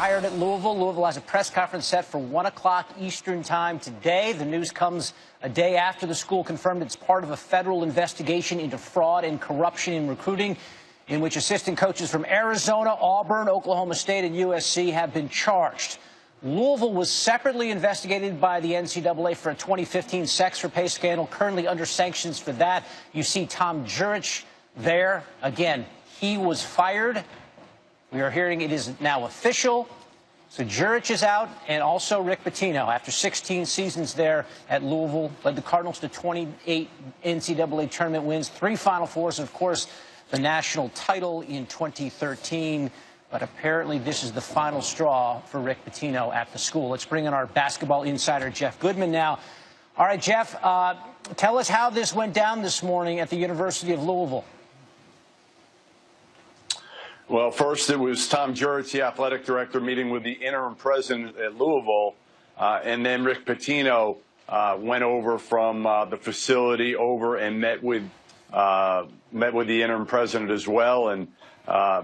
fired at Louisville. Louisville has a press conference set for 1 o'clock Eastern time today. The news comes a day after the school confirmed it's part of a federal investigation into fraud and corruption in recruiting, in which assistant coaches from Arizona, Auburn, Oklahoma State, and USC have been charged. Louisville was separately investigated by the NCAA for a 2015 sex for pay scandal, currently under sanctions for that. You see Tom Jurich there. Again, he was fired. We are hearing it is now official. So Jurich is out, and also Rick Pitino, after 16 seasons there at Louisville, led the Cardinals to 28 NCAA tournament wins, 3 Final Fours, and, of course, the national title in 2013. But apparently this is the final straw for Rick Pitino at the school. Let's bring in our basketball insider, Jeff Goodman, now. All right, Jeff, tell us how this went down this morning at the University of Louisville. Well, first it was Tom Jurich, the athletic director, meeting with the interim president at Louisville, and then Rick Pitino went over from the facility over and met with the interim president as well, and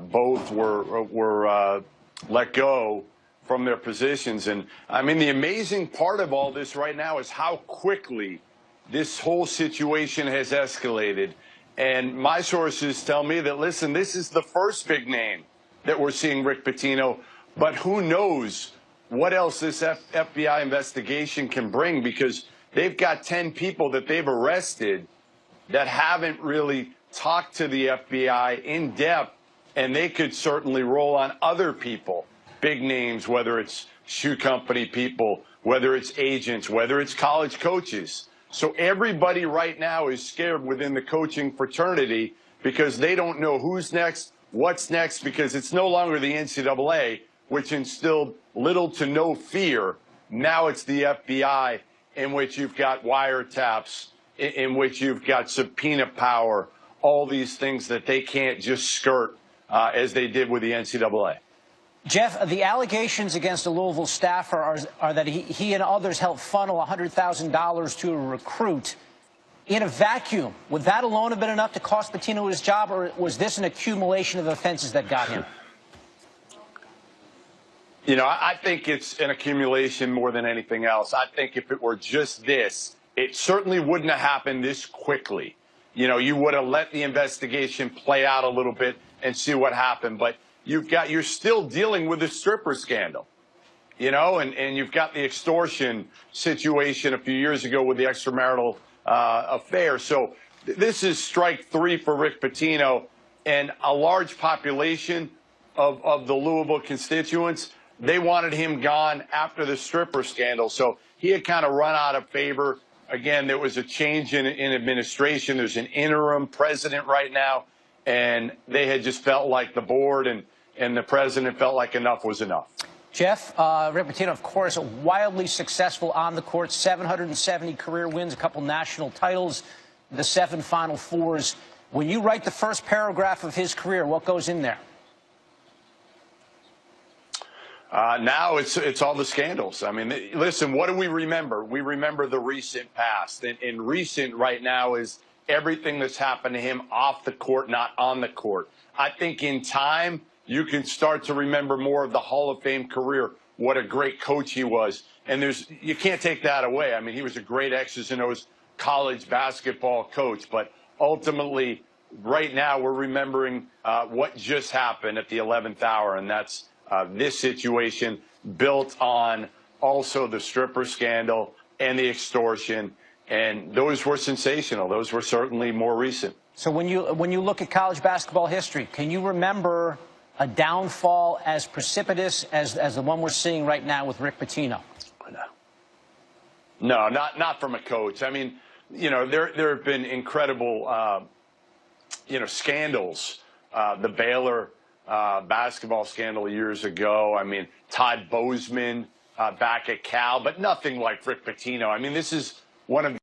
both were let go from their positions. And I mean, the amazing part of all this right now is how quickly this whole situation has escalated. And my sources tell me that, listen, this is the first big name that we're seeing Rick Pitino, but who knows what else this FBI investigation can bring, because they've got 10 people that they've arrested that haven't really talked to the FBI in depth, and they could certainly roll on other people, big names, whether it's shoe company people, whether it's agents, whether it's college coaches. So everybody right now is scared within the coaching fraternity because they don't know who's next, what's next, because it's no longer the NCAA, which instilled little to no fear. Now it's the FBI, in which you've got wiretaps, in which you've got subpoena power, all these things that they can't just skirt as they did with the NCAA. Jeff, the allegations against a Louisville staffer are that he and others helped funnel $100,000 to a recruit. In a vacuum, would that alone have been enough to cost Pitino his job, or was this an accumulation of offenses that got him? You know, I think it's an accumulation more than anything else. I think if it were just this, it certainly wouldn't have happened this quickly. You know, you would have let the investigation play out a little bit and see what happened. But you're still dealing with the stripper scandal, you know, and you've got the extortion situation a few years ago with the extramarital affair. So this is strike 3 for Rick Pitino, and a large population of the Louisville constituents, they wanted him gone after the stripper scandal. So he had kind of run out of favor. Again, there was a change in administration. There's an interim president right now, and they had just felt like the board and the president felt like enough was enough. Jeff, Rick Pitino, of course, wildly successful on the court, 770 career wins, a couple national titles, the 7 Final Fours. When you write the first paragraph of his career, what goes in there? Now it's all the scandals. I mean, listen, what do we remember? We remember the recent past. And recent right now is everything that's happened to him off the court, not on the court. I think in time, you can start to remember more of the Hall of Fame career, what a great coach he was. And you can't take that away. I mean, he was a great X's and O's college basketball coach. But ultimately, right now, we're remembering what just happened at the 11th hour, and that's this situation built on also the stripper scandal and the extortion. And those were sensational. Those were certainly more recent. So when you look at college basketball history, can you remember a downfall as precipitous as the one we're seeing right now with Rick Pitino? No, not from a coach. I mean, you know, there have been incredible, you know, scandals. The Baylor basketball scandal years ago. I mean, Todd Bozeman back at Cal, but nothing like Rick Pitino. I mean, this is one of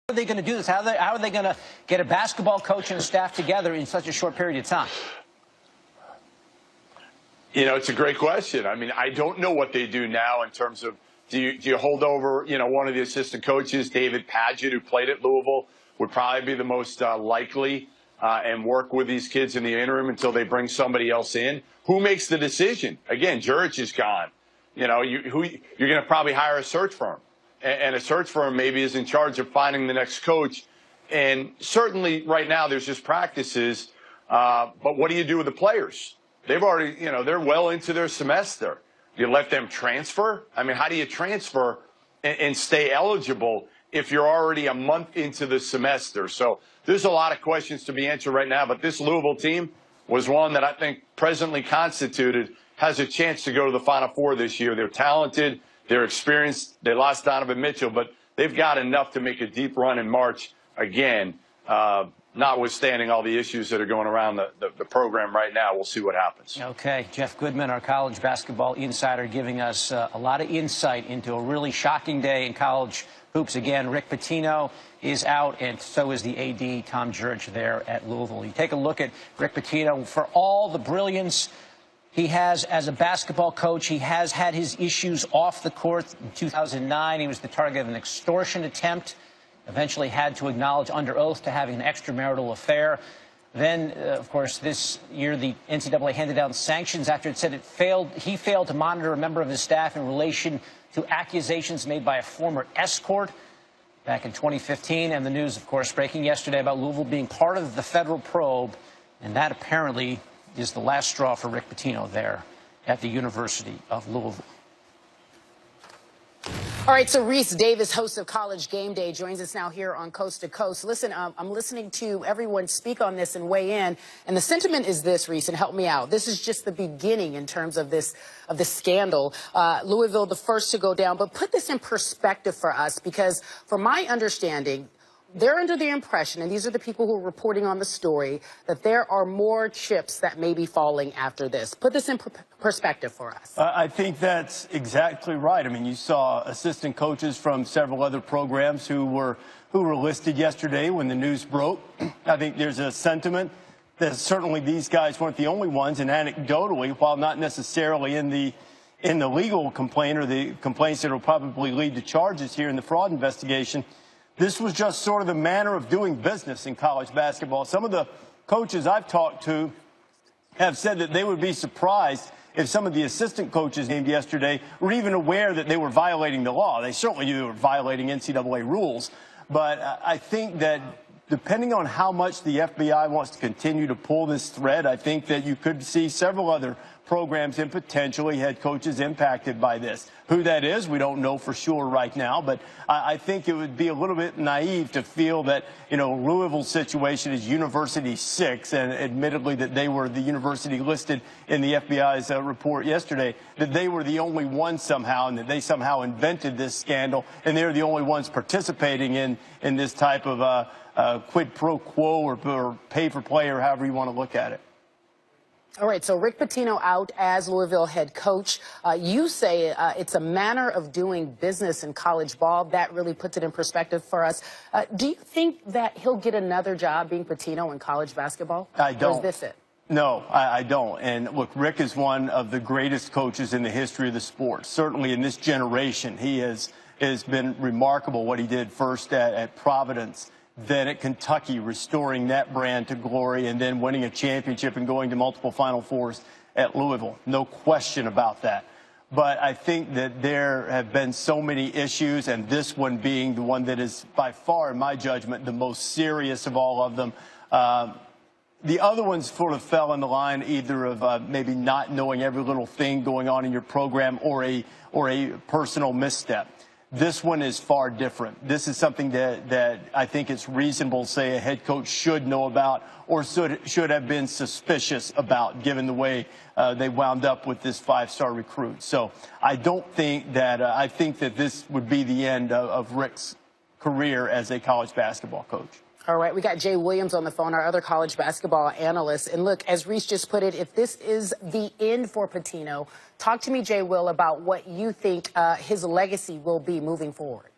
are they going to do this? How are they going to get a basketball coach and a staff together in such a short period of time? You know, it's a great question. I mean, I don't know what they do now in terms of do you hold over, you know, one of the assistant coaches, David Padgett, who played at Louisville, would probably be the most likely and work with these kids in the interim until they bring somebody else in. Who makes the decision? Again, Jurich is gone. You know, you're going to probably hire a search firm. And a search firm maybe is in charge of finding the next coach. And certainly right now there's just practices. But what do you do with the players? They've already, you know, they're well into their semester. Do you let them transfer? I mean, how do you transfer and stay eligible if you're already a month into the semester? So there's a lot of questions to be answered right now. But this Louisville team was one that I think presently constituted has a chance to go to the Final Four this year. They're talented. They're experienced. They lost Donovan Mitchell, but they've got enough to make a deep run in March again, notwithstanding all the issues that are going around the program right now. We'll see what happens. Okay. Jeff Goodman, our college basketball insider, giving us a lot of insight into a really shocking day in college hoops. Again, Rick Pitino is out, and so is the AD, Tom Jurich, there at Louisville. You take a look at Rick Pitino. For all the brilliance he has as a basketball coach, he has had his issues off the court. In 2009, he was the target of an extortion attempt, eventually had to acknowledge under oath to having an extramarital affair. Then, of course, this year the NCAA handed down sanctions after it said he failed to monitor a member of his staff in relation to accusations made by a former escort back in 2015. And the news, of course, breaking yesterday about Louisville being part of the federal probe, and that apparently is the last straw for Rick Pitino there at the University of Louisville. All right, so Reese Davis, host of College Game Day, joins us now here on Coast to Coast. Listen, I'm listening to everyone speak on this and weigh in, and the sentiment is this, Reese, and help me out. This is just the beginning in terms of this scandal. Louisville, the first to go down, but put this in perspective for us, because from my understanding, they're under the impression, and these are the people who are reporting on the story, that there are more chips that may be falling after this. Put this in perspective for us. I think that's exactly right. I mean, you saw assistant coaches from several other programs who were listed yesterday when the news broke. I think there's a sentiment that certainly these guys weren't the only ones, and anecdotally, while not necessarily in the legal complaint or the complaints that will probably lead to charges here in the fraud investigation, this was just sort of the manner of doing business in college basketball. Some of the coaches I've talked to have said that they would be surprised if some of the assistant coaches named yesterday were even aware that they were violating the law. They certainly knew they were violating NCAA rules. But I think that depending on how much the FBI wants to continue to pull this thread, I think that you could see several other programs and potentially head coaches impacted by this. Who that is, we don't know for sure right now, but I think it would be a little bit naive to feel that, you know, Louisville's situation is University 6, and admittedly that they were the university listed in the FBI's report yesterday, that they were the only ones somehow, and that they somehow invented this scandal, and they're the only ones participating in this type of quid pro quo or pay for play, or however you want to look at it. All right, so Rick Pitino out as Louisville head coach. You say it's a manner of doing business in college ball. That really puts it in perspective for us. Do you think that he'll get another job being Pitino in college basketball? I don't. Or is this it? No, I don't. And look, Rick is one of the greatest coaches in the history of the sport. Certainly in this generation, he has been remarkable what he did first at Providence, then at Kentucky, restoring that brand to glory, and then winning a championship and going to multiple Final Fours at Louisville. No question about that. But I think that there have been so many issues, and this one being the one that is by far, in my judgment, the most serious of all of them. The other ones sort of fell in the line either of maybe not knowing every little thing going on in your program or a personal misstep. This one is far different. This is something that I think it's reasonable to say a head coach should know about or should have been suspicious about, given the way they wound up with this five-star recruit. So I don't think that I think that this would be the end of Rick's career as a college basketball coach. All right, we got Jay Williams on the phone, our other college basketball analyst. And look, as Reese just put it, if this is the end for Pitino, talk to me, Jay Will, about what you think his legacy will be moving forward.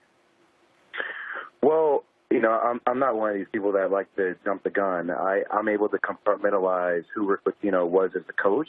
Well, I'm not one of these people that like to jump the gun. I'm able to compartmentalize who Rick Pitino was as a coach,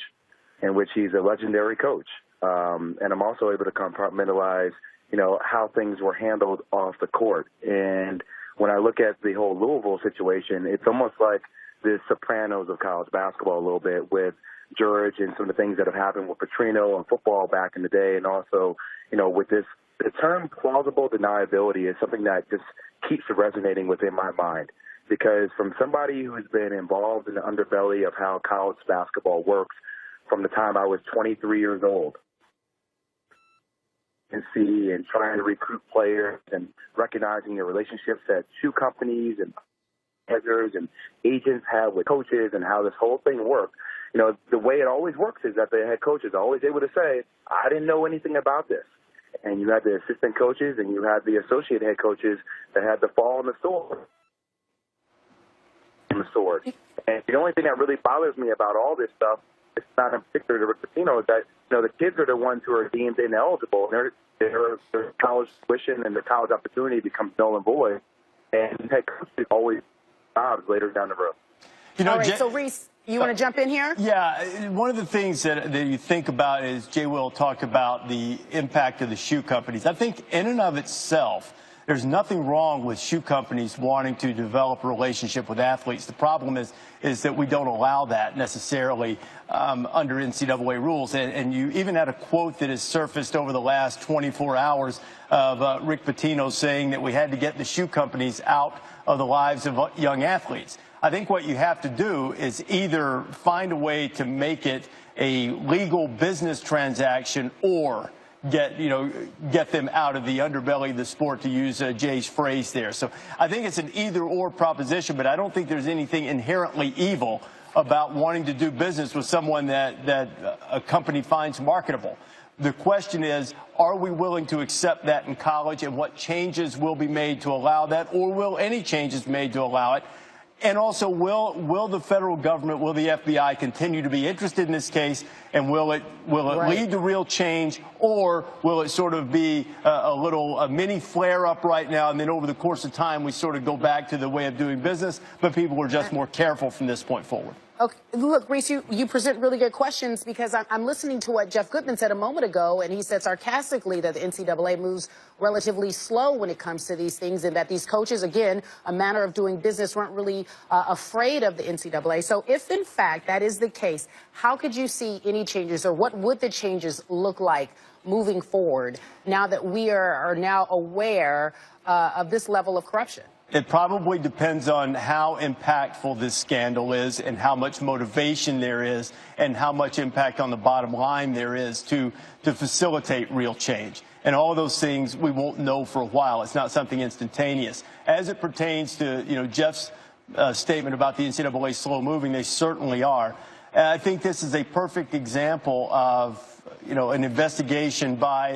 in which he's a legendary coach. And I'm also able to compartmentalize, how things were handled off the court. And when I look at the whole Louisville situation, it's almost like the Sopranos of college basketball a little bit, with George and some of the things that have happened with Pitino and football back in the day. And also, with this, the term plausible deniability is something that just keeps resonating within my mind, because from somebody who's been involved in the underbelly of how college basketball works from the time I was 23 years old, and trying to recruit players and recognizing the relationships that shoe companies and managers and agents have with coaches and how this whole thing works. The way it always works is that the head coach is always able to say, I didn't know anything about this. And you had the assistant coaches and you had the associate head coaches that had to fall on the sword. And the only thing that really bothers me about all this stuff, it's not in particular to Rick Pitino, is that the kids are the ones who are deemed ineligible. Their college tuition and their college opportunity becomes null and void. And head coaches always jobs later down the road. All right, so Reese, you want to jump in here? Yeah, one of the things that you think about is Jay Will talked about the impact of the shoe companies. I think in and of itself, there's nothing wrong with shoe companies wanting to develop a relationship with athletes. The problem is that we don't allow that necessarily under NCAA rules. And you even had a quote that has surfaced over the last 24 hours of Rick Pitino saying that we had to get the shoe companies out of the lives of young athletes. I think what you have to do is either find a way to make it a legal business transaction or get them out of the underbelly of the sport, to use Jay's phrase there. So I think it's an either-or proposition, but I don't think there's anything inherently evil about wanting to do business with someone that a company finds marketable. The question is, are we willing to accept that in college, and what changes will be made to allow that, or will any changes made to allow it? And also, will the federal government, will the FBI continue to be interested in this case, and will it lead to real change, or will it sort of be a mini flare-up right now, and then over the course of time we sort of go back to the way of doing business, but people are just more careful from this point forward? Okay, look, Reese, you present really good questions, because I'm listening to what Jeff Goodman said a moment ago, and he said sarcastically that the NCAA moves relatively slow when it comes to these things, and that these coaches, again, a manner of doing business, weren't really afraid of the NCAA. So if, in fact, that is the case, how could you see any changes, or what would the changes look like moving forward now that we are now aware of this level of corruption? It probably depends on how impactful this scandal is, and how much motivation there is, and how much impact on the bottom line there is to facilitate real change. And all of those things we won't know for a while. It's not something instantaneous. As it pertains to Jeff's statement about the NCAA slow moving, they certainly are. And I think this is a perfect example of an investigation by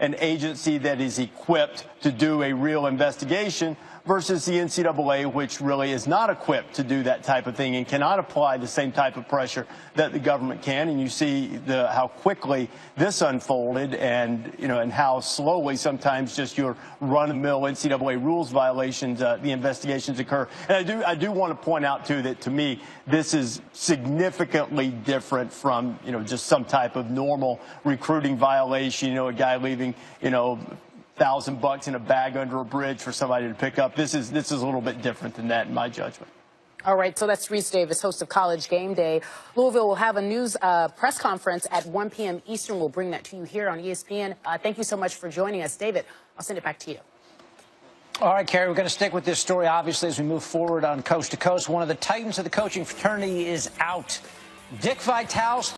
an agency that is equipped to do a real investigation, versus the NCAA, which really is not equipped to do that type of thing and cannot apply the same type of pressure that the government can. And you see how quickly this unfolded, and how slowly sometimes just your run-of-the-mill NCAA rules violations, the investigations occur. And I do want to point out, too, that to me this is significantly different from just some type of normal recruiting violation. A guy leaving $1,000 in a bag under a bridge for somebody to pick up. This is a little bit different than that, in my judgment. All right, so that's Reese Davis, host of College Game Day. Louisville will have a news press conference at 1 p.m. Eastern. We'll bring that to you here on ESPN. Thank you so much for joining us. David, I'll send it back to you. All right, Carrie, we're going to stick with this story, obviously, as we move forward on Coast to Coast. One of the titans of the coaching fraternity is out. Dick Vitale's